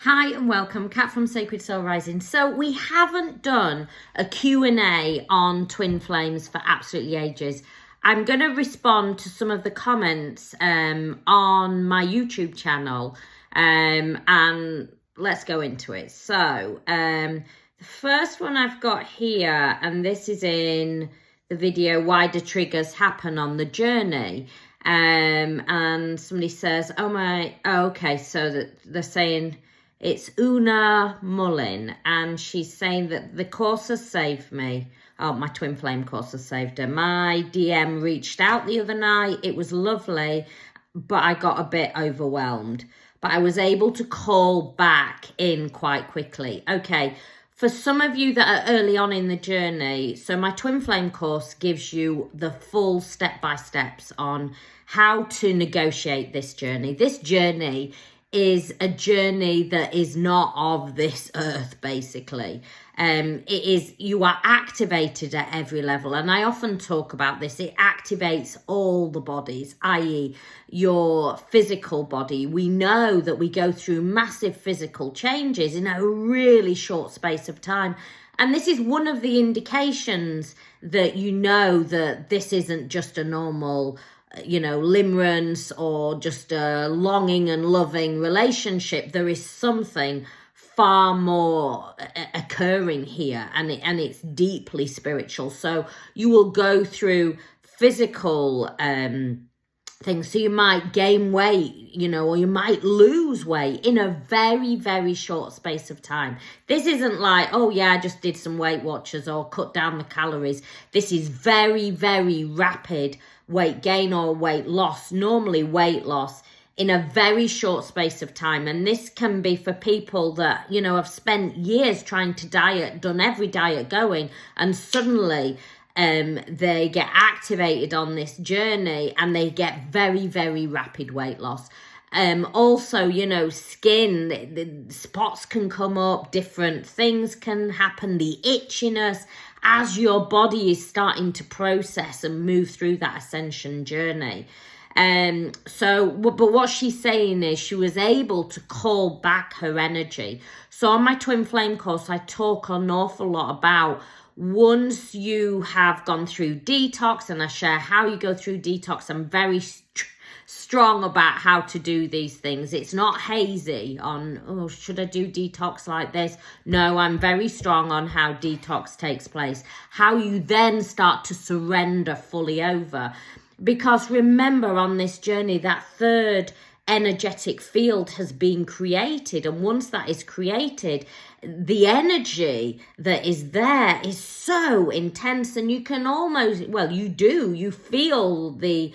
Hi and welcome, Kat from Sacred Soul Rising. So we haven't done a Q&A on twin flames for absolutely ages. I'm going to respond to some of the comments on my YouTube channel and let's go into it. So the first one I've got here, and this is in the video, Why Do Triggers Happen on the Journey? And somebody says, okay, so they're saying... It's Una Mullin, and she's saying that the course has saved me. Oh, my twin flame course has saved her. My DM reached out the other night. It was lovely, but I got a bit overwhelmed. But I was able to call back in quite quickly. Okay, for some of you that are early on in the journey, so my twin flame course gives you the full step-by-steps on how to negotiate this journey. This journey is a journey that is not of this earth, basically. It is, you are activated at every level, and I often talk about this. It activates all the bodies, i.e. your physical body. We know that we go through massive physical changes in a really short space of time, and this is one of the indications that you know that this isn't just a normal limerence or just a longing and loving relationship. There is something far more occurring here, and it's deeply spiritual. So you will go through physical things. So you might gain weight, or you might lose weight in a very, very short space of time. This isn't like, oh yeah, I just did some Weight Watchers or cut down the calories. This is very, very rapid weight gain or weight loss, normally weight loss in a very short space of time. And this can be for people that, have spent years trying to diet, done every diet going, and suddenly they get activated on this journey and they get very, very rapid weight loss. Also, skin, the spots can come up, different things can happen, the itchiness, as your body is starting to process and move through that ascension journey. But what she's saying is she was able to call back her energy. So on my twin flame course, I talk an awful lot about once you have gone through detox, and I share how you go through detox. I'm very strong about how to do these things. It's not hazy on, should I do detox like this? No, I'm very strong on how detox takes place, how you then start to surrender fully over. Because remember, on this journey, that third energetic field has been created, and once that is created, the energy that is there is so intense, and you can almost, you feel the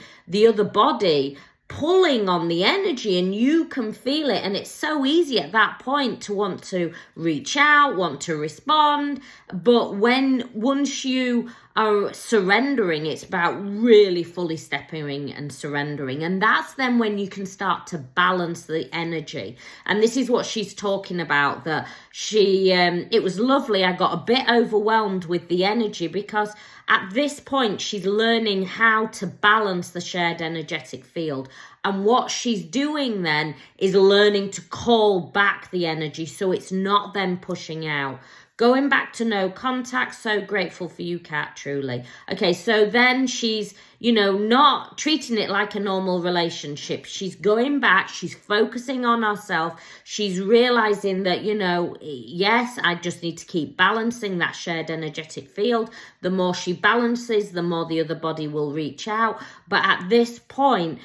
other body pulling on the energy, and you can feel it, and it's so easy at that point to want to reach out, want to respond. But once you are surrendering, it's about really fully stepping and surrendering, and that's then when you can start to balance the energy. And this is what she's talking about, that she it was lovely. I got a bit overwhelmed with the energy because at this point she's learning how to balance the shared energetic field, and what she's doing then is learning to call back the energy so it's not then pushing out. Going back to no contact. So grateful for you, Kat, truly. Okay, so then she's, not treating it like a normal relationship. She's going back. She's focusing on herself. She's realizing that, yes, I just need to keep balancing that shared energetic field. The more she balances, the more the other body will reach out. But at this point,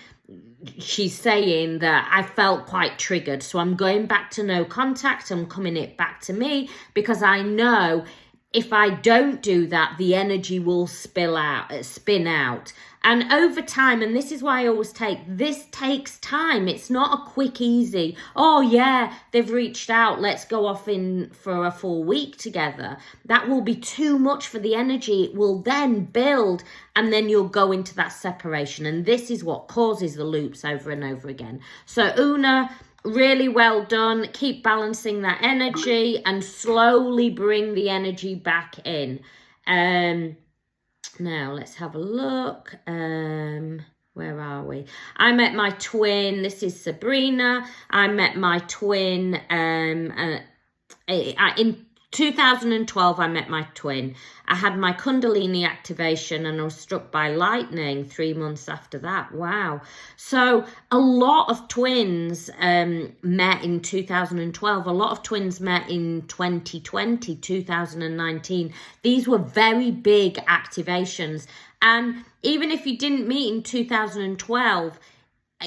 she's saying that I felt quite triggered. So I'm going back to no contact. I'm coming it back to me because I know if I don't do that, the energy will spin out. And over time, and this is why I always this takes time. It's not a quick, easy, oh yeah, they've reached out, let's go off in for a full week together. That will be too much for the energy. It will then build, and then you'll go into that separation. And this is what causes the loops over and over again. So Una, really well done. Keep balancing that energy and slowly bring the energy back in. Now let's have a look. Where are we? I met my twin. This is Sabrina. I met my twin in 2012. I met my twin. I had my Kundalini activation and I was struck by lightning 3 months after that. Wow. So a lot of twins met in 2012. A lot of twins met in 2020, 2019. These were very big activations. And even if you didn't meet in 2012,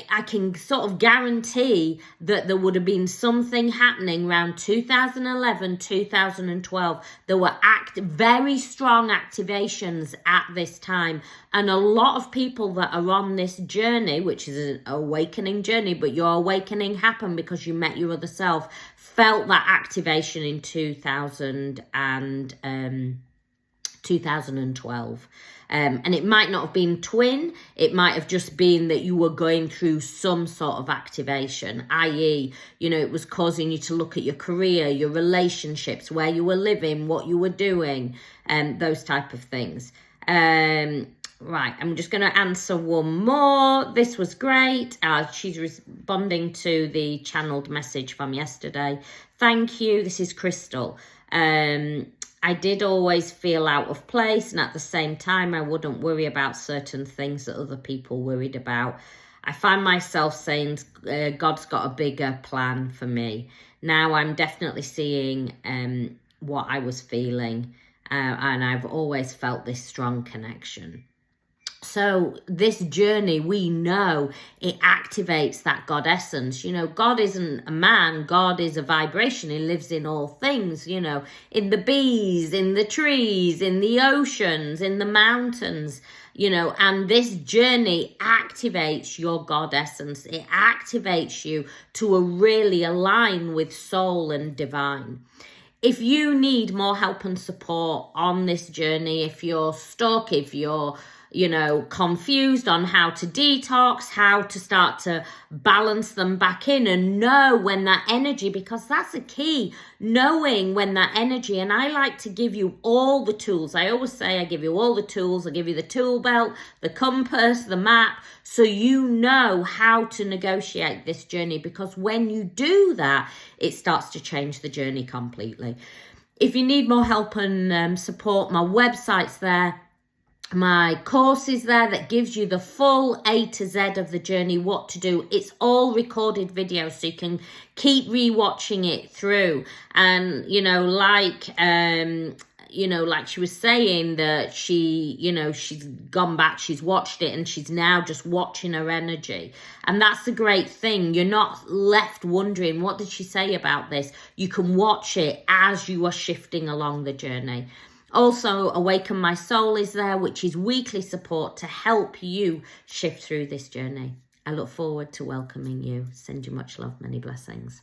I can sort of guarantee that there would have been something happening around 2011, 2012. There were very strong activations at this time. And a lot of people that are on this journey, which is an awakening journey, but your awakening happened because you met your other self, felt that activation in 2012. And it might not have been twin, it might have just been that you were going through some sort of activation, i.e., it was causing you to look at your career, your relationships, where you were living, what you were doing, those type of things. Right, I'm just going to answer one more. This was great. She's responding to the channeled message from yesterday. Thank you. This is Crystal. I did always feel out of place, and at the same time, I wouldn't worry about certain things that other people worried about. I find myself saying, God's got a bigger plan for me. Now I'm definitely seeing what I was feeling, and I've always felt this strong connection. So this journey, we know it activates that God essence. God isn't a man. God is a vibration. He lives in all things, in the bees, in the trees, in the oceans, in the mountains, and this journey activates your God essence. It activates you to really align with soul and divine. If you need more help and support on this journey, if you're stuck, if you're confused on how to detox, how to start to balance them back in and know when that energy, because that's the key, knowing when that energy, and I like to give you all the tools. I always say I give you all the tools. I give you the tool belt, the compass, the map, so you know how to negotiate this journey, because when you do that, it starts to change the journey completely. If you need more help and support, my website's there. My course is there that gives you the full A to Z of the journey, what to do. It's all recorded video, so you can keep rewatching it through. And, like she was saying that she's gone back, she's watched it, and she's now just watching her energy. And that's the great thing. You're not left wondering, what did she say about this? You can watch it as you are shifting along the journey. Also, Awaken My Soul is there, which is weekly support to help you shift through this journey. I look forward to welcoming you. Send you much love, many blessings.